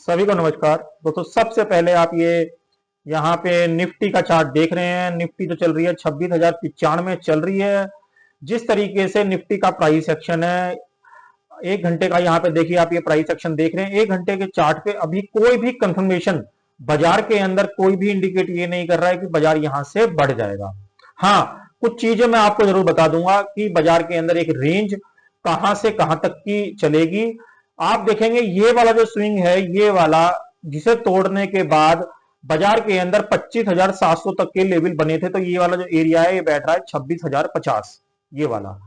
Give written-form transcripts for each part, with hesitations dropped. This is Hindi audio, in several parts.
सभी को नमस्कार दोस्तों। सबसे पहले आप ये यहाँ पे निफ्टी का चार्ट देख रहे हैं। निफ्टी तो चल रही है 26,095 चल रही है। जिस तरीके से निफ्टी का प्राइस एक्शन है, एक घंटे का यहाँ पे देखिए, आप ये प्राइस एक्शन देख रहे हैं। एक घंटे के चार्ट पे अभी कोई भी कंफर्मेशन बाजार के अंदर कोई भी इंडिकेट ये नहीं कर रहा है कि बाजार यहां से बढ़ जाएगा। हाँ, कुछ चीजें मैं आपको जरूर बता दूंगा कि बाजार के अंदर एक रेंज कहां से कहां तक की चलेगी। आप देखेंगे ये वाला जो स्विंग है, ये वाला जिसे तोड़ने के बाद बाजार के अंदर 25,700 तक के लेवल बने थे, तो ये वाला जो एरिया है ये बैठ रहा है 26,050, ये वाला।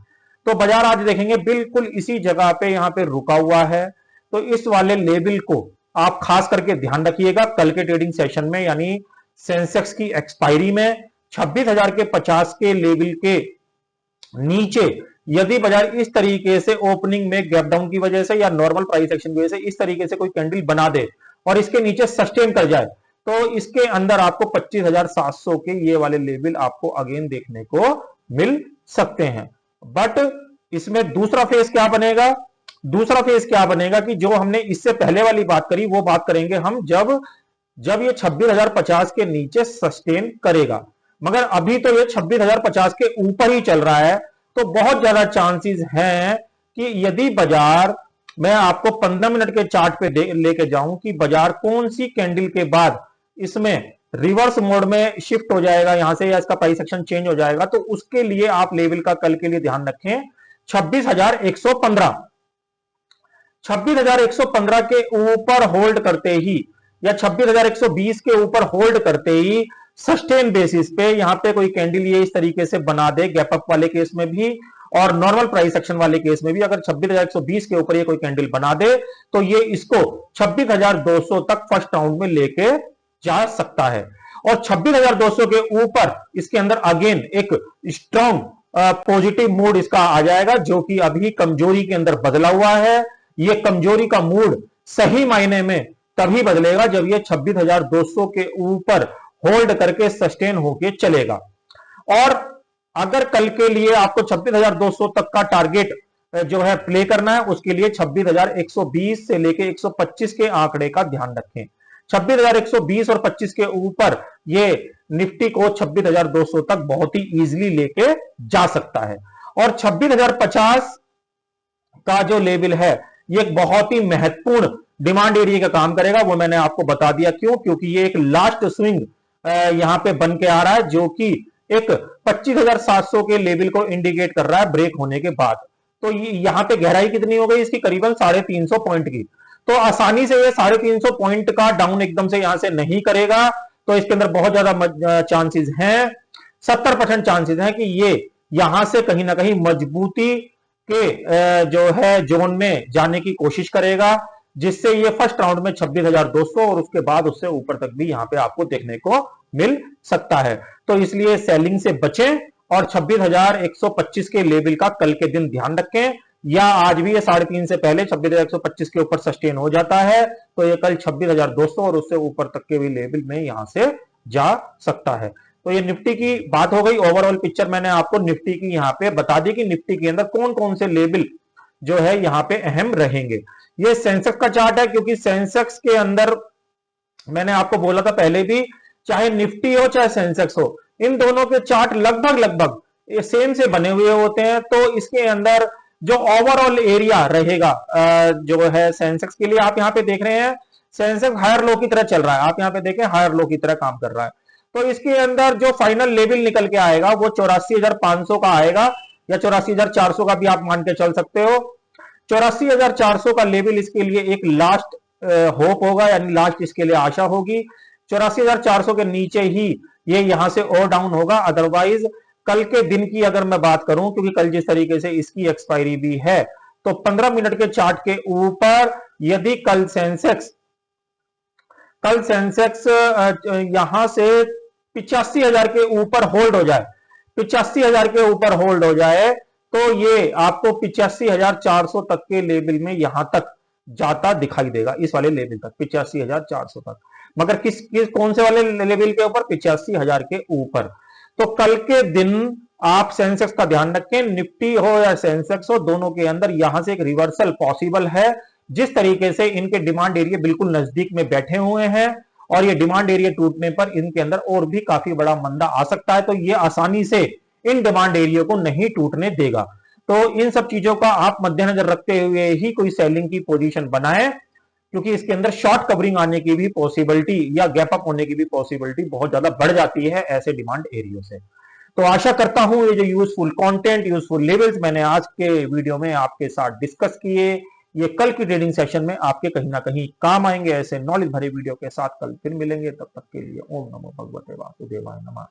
तो बाजार आज देखेंगे बिल्कुल इसी जगह पे यहां पे रुका हुआ है। तो इस वाले लेवल को आप खास करके ध्यान रखिएगा कल के ट्रेडिंग सेशन में, यानी सेंसेक्स की एक्सपायरी में 26,050 के लेवल के नीचे यदि बाजार इस तरीके से ओपनिंग में गैप डाउन की वजह से या नॉर्मल प्राइस एक्शन की वजह से इस तरीके से कोई कैंडल बना दे और इसके नीचे सस्टेन कर जाए, तो इसके अंदर आपको 25,700 के ये वाले लेवल आपको अगेन देखने को मिल सकते हैं। बट इसमें दूसरा फेज क्या बनेगा? दूसरा फेज क्या बनेगा कि जो हमने इससे पहले वाली बात करी वो बात करेंगे हम जब जब ये 26,050 के नीचे सस्टेन करेगा। मगर अभी तो ये 26,050 के ऊपर ही चल रहा है, तो बहुत ज्यादा चांसेस हैं कि यदि बाजार, मैं आपको 15 मिनट के चार्ट पे लेके जाऊं कि बाजार कौन सी कैंडल के बाद इसमें रिवर्स मोड में शिफ्ट हो जाएगा यहां से, या इसका प्राइस एक्शन चेंज हो जाएगा, तो उसके लिए आप लेवल का कल के लिए ध्यान रखें 26,115। 26,115 के ऊपर होल्ड करते ही या 26,120 के ऊपर होल्ड करते ही सस्टेन बेसिस पे यहां पे कोई कैंडल ये इस तरीके से बना दे, गैप अप वाले केस में भी और नॉर्मल प्राइस एक्शन वाले केस में भी, अगर 26,120 के ऊपर ये कोई कैंडल बना दे तो ये इसको 26,200 तक फर्स्ट राउंड में लेके जा सकता है। और 26,200 के ऊपर इसके अंदर अगेन एक स्ट्रॉन्ग पॉजिटिव मूड इसका आ जाएगा, जो कि अभी कमजोरी के अंदर बदला हुआ है। ये कमजोरी का मूड सही मायने में तभी बदलेगा जब ये 26,200 के ऊपर होल्ड करके सस्टेन होके चलेगा। और अगर कल के लिए आपको 26,200 तक का टारगेट जो है प्ले करना है, उसके लिए 26,120 से लेके 125 के आंकड़े का ध्यान रखें। 26,120 और 25 के ऊपर ये निफ्टी को 26,200 तक बहुत ही इजीली लेके जा सकता है। और 26,050 का जो लेवल है ये एक बहुत ही महत्वपूर्ण डिमांड एरिया का काम करेगा। वो मैंने आपको बता दिया क्यों, क्योंकि ये एक लास्ट स्विंग यहां पे बन के आ रहा है, जो कि एक 25,700 के लेवल को इंडिकेट कर रहा है ब्रेक होने के बाद। तो यहां पे गहराई कितनी हो गई इसकी? करीबन 350 पॉइंट की। तो आसानी से ये 350 पॉइंट का डाउन एकदम से यहां से नहीं करेगा, तो इसके अंदर बहुत ज्यादा चांसेस हैं, 70% चांसेस हैं कि ये यहां से कहीं ना कहीं मजबूती के जो है जोन में जाने की कोशिश करेगा, जिससे ये फर्स्ट राउंड में 26,200 और उसके बाद उससे ऊपर तक भी यहां पे आपको देखने को मिल सकता है। तो इसलिए सेलिंग से बचें और 26,125 के लेवल का कल के दिन ध्यान रखें, या आज भी ये 3.5 से पहले 26,125 के ऊपर सस्टेन हो जाता है तो ये कल 26,200 और उससे ऊपर तक के भी लेवल में यहां से जा सकता है। तो ये निफ्टी की बात हो गई। ओवरऑल पिक्चर मैंने आपको निफ्टी की यहां पे बता दी कि निफ्टी के अंदर कौन कौन से लेवल जो है यहां पे अहम रहेंगे। ये सेंसेक्स का चार्ट है, क्योंकि सेंसेक्स के अंदर मैंने आपको बोला था पहले भी, चाहे निफ्टी हो चाहे सेंसेक्स हो, इन दोनों के चार्ट लगभग सेम से बने हुए होते हैं। तो इसके अंदर जो ओवरऑल एरिया रहेगा जो है सेंसेक्स के लिए, आप यहां पे देख रहे हैं सेंसेक्स हायर लो की तरह चल रहा है। आप यहां पे देखें हायर लो की तरह काम कर रहा है। तो इसके अंदर जो फाइनल लेवल निकल के आएगा वो 84,500 का आएगा, या 84,400 का भी आप मान के चल सकते हो। 84,400 का लेवल इसके लिए एक लास्ट होप होगा, यानी लास्ट इसके लिए आशा होगी। 84,400 के नीचे ही ये यहां से और डाउन होगा। अदरवाइज कल के दिन की अगर मैं बात करूं, क्योंकि कल जिस तरीके से इसकी एक्सपायरी भी है, तो 15 मिनट के चार्ट के ऊपर यदि कल सेंसेक्स यहां से 85,000 के ऊपर होल्ड हो जाए, 85,000 के ऊपर होल्ड हो जाए, तो ये आपको 85,400 तक के लेवल में यहां तक जाता दिखाई देगा, इस वाले लेवल तक 85,400 तक। मगर किस कौन से वाले लेवल के ऊपर? 85,000 के ऊपर। तो कल के दिन आप सेंसेक्स का ध्यान रखें, निफ्टी हो या सेंसेक्स हो, दोनों के अंदर यहां से एक रिवर्सल पॉसिबल है। जिस तरीके से इनके डिमांड एरिया बिल्कुल नजदीक में बैठे हुए हैं और ये डिमांड एरिया टूटने पर इनके अंदर और भी काफी बड़ा मंदा आ सकता है, तो ये आसानी से इन डिमांड एरिया को नहीं टूटने देगा। तो इन सब चीजों का आप मद्देनजर रखते हुए ही कोई सेलिंग की पोजीशन बनाए, क्योंकि इसके अंदर शॉर्ट कवरिंग आने की भी पॉसिबिलिटी या गैप अप होने की भी पॉसिबिलिटी बहुत ज्यादा बढ़ जाती है ऐसे डिमांड एरियो से। तो आशा करता हूं ये जो यूजफुल कंटेंट, यूजफुल लेवल्स मैंने आज के वीडियो में आपके साथ डिस्कस किए, ये कल की ट्रेडिंग सेशन में आपके कहीं ना कहीं काम आएंगे। ऐसे नॉलेज भरे वीडियो के साथ कल फिर मिलेंगे, तब तक के लिए ओम नमो भगवते वासुदेवाय नमः।